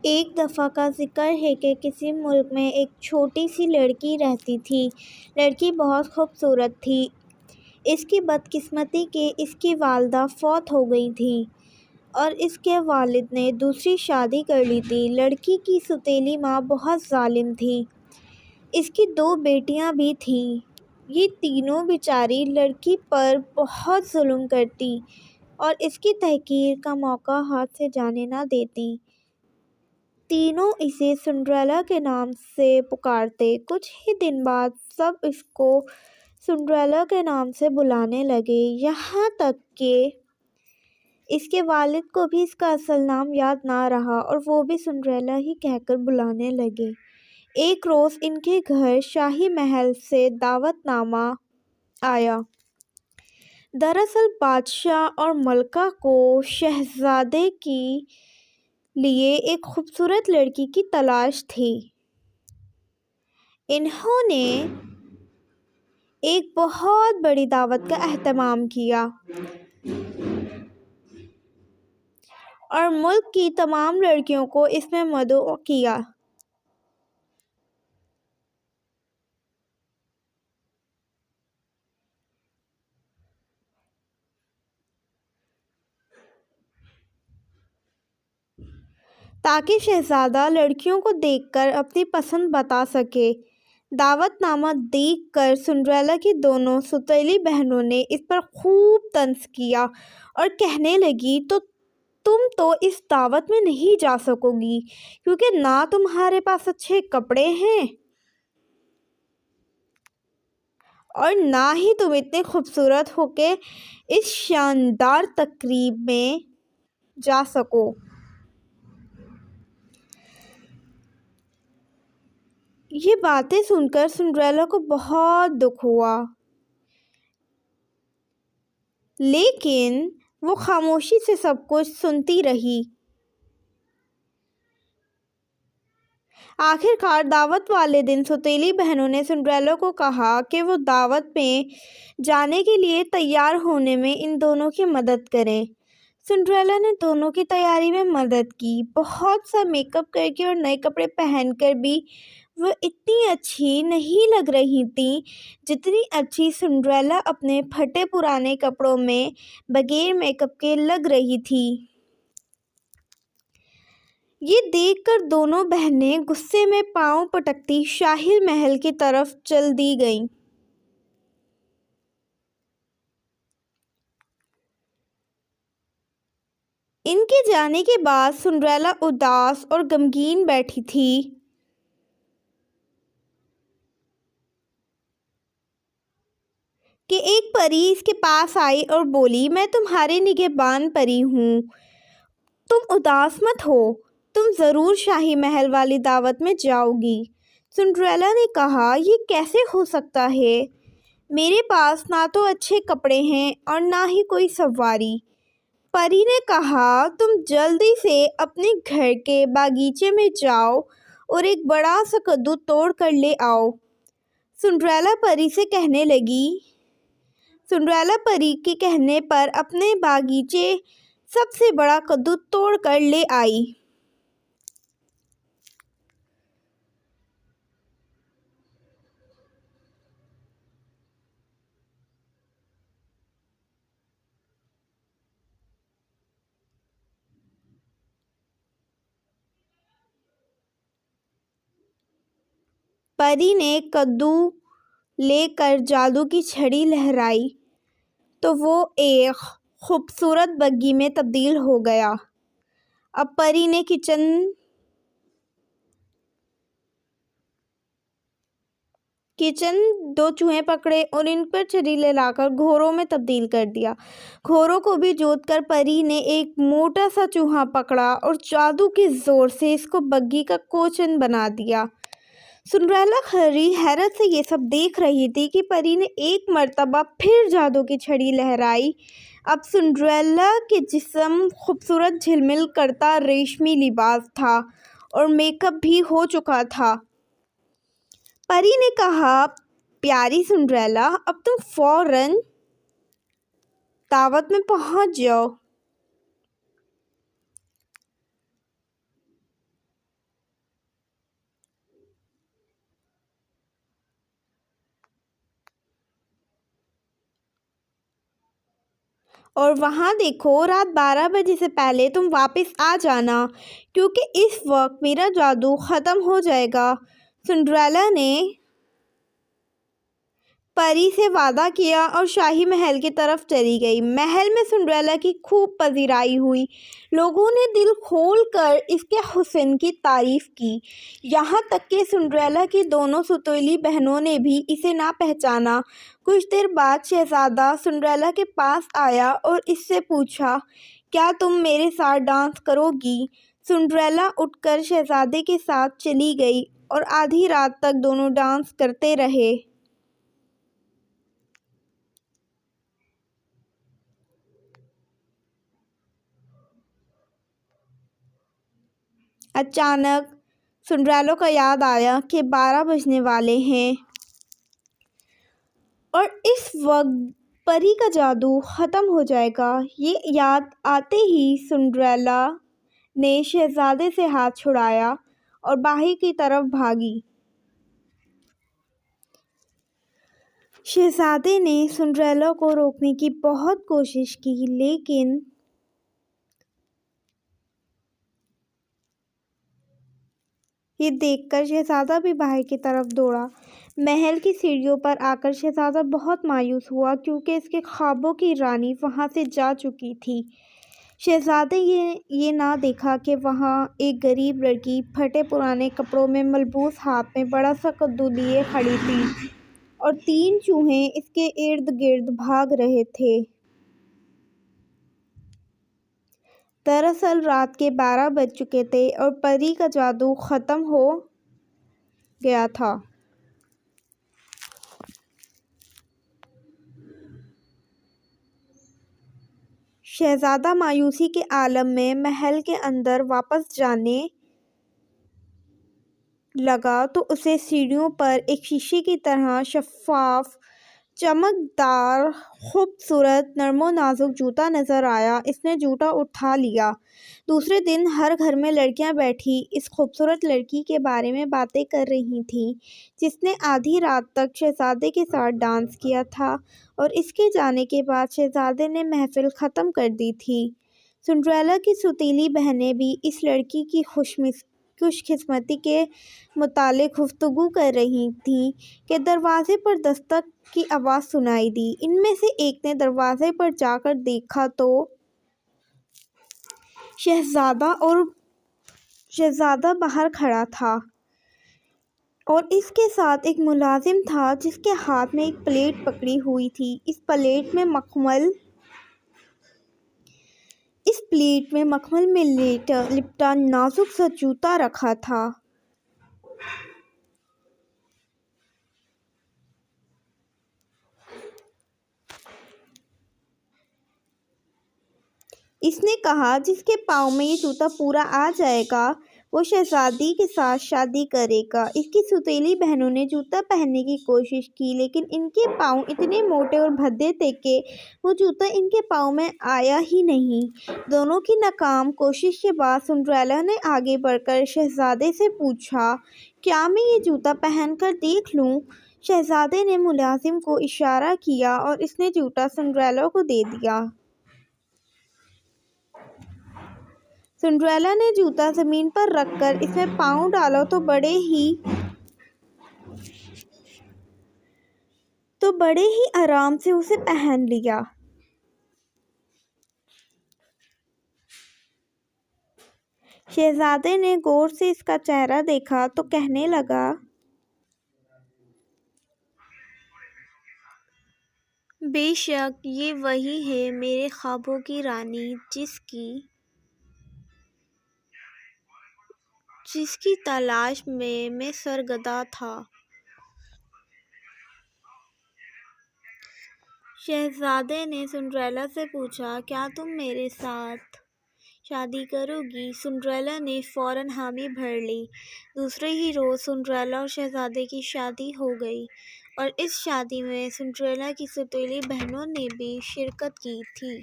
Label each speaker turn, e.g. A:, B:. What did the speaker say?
A: ایک دفعہ کا ذکر ہے کہ کسی ملک میں ایک چھوٹی سی لڑکی رہتی تھی۔ لڑکی بہت خوبصورت تھی۔ اس کی بدقسمتی کہ اس کی والدہ فوت ہو گئی تھیں اور اس کے والد نے دوسری شادی کر لی تھی۔ لڑکی کی سوتیلی ماں بہت ظالم تھی۔ اس کی 2 بیٹیاں بھی تھیں۔ یہ تینوں بیچاری لڑکی پر بہت ظلم کرتی اور اس کی تحقیر کا موقع ہاتھ سے جانے نہ دیتی۔ تینوں اسے سنڈریلا کے نام سے پکارتے۔ کچھ ہی دن بعد سب اس کو سنڈریلا کے نام سے بلانے لگے، یہاں تک کہ اس کے والد کو بھی اس کا اصل نام یاد نہ رہا اور وہ بھی سنڈریلا ہی کہہ کر بلانے لگے۔ ایک روز ان کے گھر شاہی محل سے دعوت نامہ آیا۔ دراصل بادشاہ اور ملکہ کو شہزادے کے لیے ایک خوبصورت لڑکی کی تلاش تھی۔ انہوں نے ایک بہت بڑی دعوت کا اہتمام کیا اور ملک کی تمام لڑکیوں کو اس میں مدعو کیا۔ تاکہ شہزادہ لڑکیوں کو دیکھ کر اپنی پسند بتا سکے۔ دعوت نامہ دیکھ کر سنڈریلا کی دونوں سوتیلی بہنوں نے اس پر خوب طنز کیا اور کہنے لگی تم تو اس دعوت میں نہیں جا سکو گی کیونکہ نہ تمہارے پاس اچھے کپڑے ہیں اور نہ ہی تم اتنے خوبصورت ہو کہ اس شاندار تقریب میں جا سکو۔ یہ باتیں سن کر سنڈریلا کو بہت دکھ ہوا، لیکن وہ خاموشی سے سب کچھ سنتی رہی۔ آخر کار دعوت والے دن سوتیلی بہنوں نے سنڈریلا کو کہا کہ وہ دعوت میں جانے کے لیے تیار ہونے میں ان دونوں کی مدد کریں۔ سنڈریلا نے دونوں کی تیاری میں مدد کی۔ بہت سا میک اپ کر کے اور نئے کپڑے پہن کر بھی وہ اتنی اچھی نہیں لگ رہی تھیں جتنی اچھی سنڈریلا اپنے پھٹے پرانے کپڑوں میں بغیر میک اپ کے لگ رہی تھی۔ یہ دیکھ کر دونوں بہنیں غصے میں پاؤں پٹکتی شاہی محل کی طرف چل دی گئیں۔ ان کے جانے کے بعد سنڈریلا اداس اور غمگین بیٹھی تھی کہ ایک پری اس کے پاس آئی اور بولی، میں تمہاری نگہبان پری ہوں، تم اداس مت ہو، تم ضرور شاہی محل والی دعوت میں جاؤ گی۔ سنڈریلا نے کہا، یہ کیسے ہو سکتا ہے؟ میرے پاس نہ تو اچھے کپڑے ہیں اور نہ ہی کوئی سواری۔ پری نے کہا، تم جلدی سے اپنے گھر کے باغیچے میں جاؤ اور ایک بڑا سا کدو توڑ کر لے آؤ۔ سنڈریلا پری سے کہنے لگی۔ سنڈریلا پری کے کہنے پر اپنے باغیچے سب سے بڑا کدو توڑ کر لے آئی۔ پری نے کدو لے کر جادو کی چھڑی لہرائی تو وہ ایک خوبصورت بگھی میں تبدیل ہو گیا۔ اب پری نے کچن 2 چوہے پکڑے اور ان پر چھڑی لا کر گھوڑوں میں تبدیل کر دیا۔ گھوڑوں کو بھی جوت کر پری نے ایک موٹا سا چوہا پکڑا اور جادو کے زور سے اس کو بگھی کا کوچن بنا دیا۔ سنڈریلا کھری حیرت سے یہ سب دیکھ رہی تھی کہ پری نے ایک مرتبہ پھر جادو کی چھڑی لہرائی۔ اب سنڈریلا کے جسم خوبصورت جھلمل کرتا ریشمی لباس تھا اور میک اپ بھی ہو چکا تھا۔ پری نے کہا، پیاری سنڈریلا، اب تم فوراً دعوت میں پہنچ جاؤ۔ اور وہاں دیکھو، رات 12 بجے سے پہلے تم واپس آ جانا، کیونکہ اس وقت میرا جادو ختم ہو جائے گا۔ سنڈریلا نے پری سے وعدہ کیا اور شاہی محل کی طرف چلی گئی۔ محل میں سنڈریلا کی خوب پذیرائی ہوئی۔ لوگوں نے دل کھول کر اس کے حسن کی تعریف کی، یہاں تک کہ سنڈریلا کی دونوں سوتیلی بہنوں نے بھی اسے نہ پہچانا۔ کچھ دیر بعد شہزادہ سنڈریلا کے پاس آیا اور اس سے پوچھا، کیا تم میرے ساتھ ڈانس کرو گی؟ سنڈریلا اٹھ کر شہزادے کے ساتھ چلی گئی اور آدھی رات تک دونوں ڈانس کرتے رہے۔ اچانک سنڈریلا کو یاد آیا کہ 12 بجنے والے ہیں اور اس وقت پری کا جادو ختم ہو جائے گا۔ یہ یاد آتے ہی سنڈریلا نے شہزادے سے ہاتھ چھڑایا اور باہر کی طرف بھاگی۔ شہزادے نے سنڈریلا کو روکنے کی بہت کوشش کی، لیکن یہ دیکھ کر شہزادہ بھی باہر کی طرف دوڑا۔ محل کی سیڑھیوں پر آ کر شہزادہ بہت مایوس ہوا، کیونکہ اس کے خوابوں کی رانی وہاں سے جا چکی تھی۔ شہزادے یہ نہ دیکھا کہ وہاں ایک غریب لڑکی پھٹے پرانے کپڑوں میں ملبوس، ہاتھ میں بڑا سا کدو لیے کھڑی تھی اور 3 چوہے اس کے ارد گرد بھاگ رہے تھے۔ دراصل رات کے 12 بج چکے تھے اور پری کا جادو ختم ہو گیا تھا۔ شہزادہ مایوسی کے عالم میں محل کے اندر واپس جانے لگا تو اسے سیڑھیوں پر ایک شیشے کی طرح شفاف، چمکدار، خوبصورت، نرم و نازک جوتا نظر آیا۔ اس نے جوتا اٹھا لیا۔ دوسرے دن ہر گھر میں لڑکیاں بیٹھی اس خوبصورت لڑکی کے بارے میں باتیں کر رہی تھیں، جس نے آدھی رات تک شہزادے کے ساتھ ڈانس کیا تھا اور اس کے جانے کے بعد شہزادے نے محفل ختم کر دی تھی۔ سنڈریلا کی سوتیلی بہنیں بھی اس لڑکی کی خوش قسمتی کے متعلق گفتگو کر رہی تھیں کہ دروازے پر دستک کی آواز سنائی دی۔ ان میں سے ایک نے دروازے پر جا کر دیکھا تو شہزادہ باہر کھڑا تھا اور اس کے ساتھ ایک ملازم تھا جس کے ہاتھ میں ایک پلیٹ پکڑی ہوئی تھی۔ اس پلیٹ میں مکھمل میں لپٹا نازک سا جوتا رکھا تھا۔ اس نے کہا، جس کے پاؤں میں یہ جوتا پورا آ جائے گا وہ شہزادی کے ساتھ شادی کرے گا۔ اس کی سوتیلی بہنوں نے جوتا پہننے کی کوشش کی، لیکن ان کے پاؤں اتنے موٹے اور بھدے تھے کہ وہ جوتا ان کے پاؤں میں آیا ہی نہیں۔ دونوں کی ناکام کوشش کے بعد سنڈریلا نے آگے بڑھ کر شہزادے سے پوچھا، کیا میں یہ جوتا پہن کر دیکھ لوں؟ شہزادے نے ملازم کو اشارہ کیا اور اس نے جوتا سنڈریلا کو دے دیا۔ سنڈریلا نے جوتا زمین پر رکھ کر اس میں پاؤں ڈالا تو بڑے ہی آرام سے اسے پہن لیا۔ شہزادے نے غور سے اس کا چہرہ دیکھا تو کہنے لگا، بے شک یہ وہی ہے میرے خوابوں کی رانی جس کی تلاش میں سرگرداں تھا۔ شہزادے نے سنڈریلا سے پوچھا، کیا تم میرے ساتھ شادی کرو گی؟ سنڈریلا نے فوراً حامی بھر لی۔ دوسرے ہی روز سنڈریلا اور شہزادے کی شادی ہو گئی اور اس شادی میں سنڈریلا کی سوتیلی بہنوں نے بھی شرکت کی تھی۔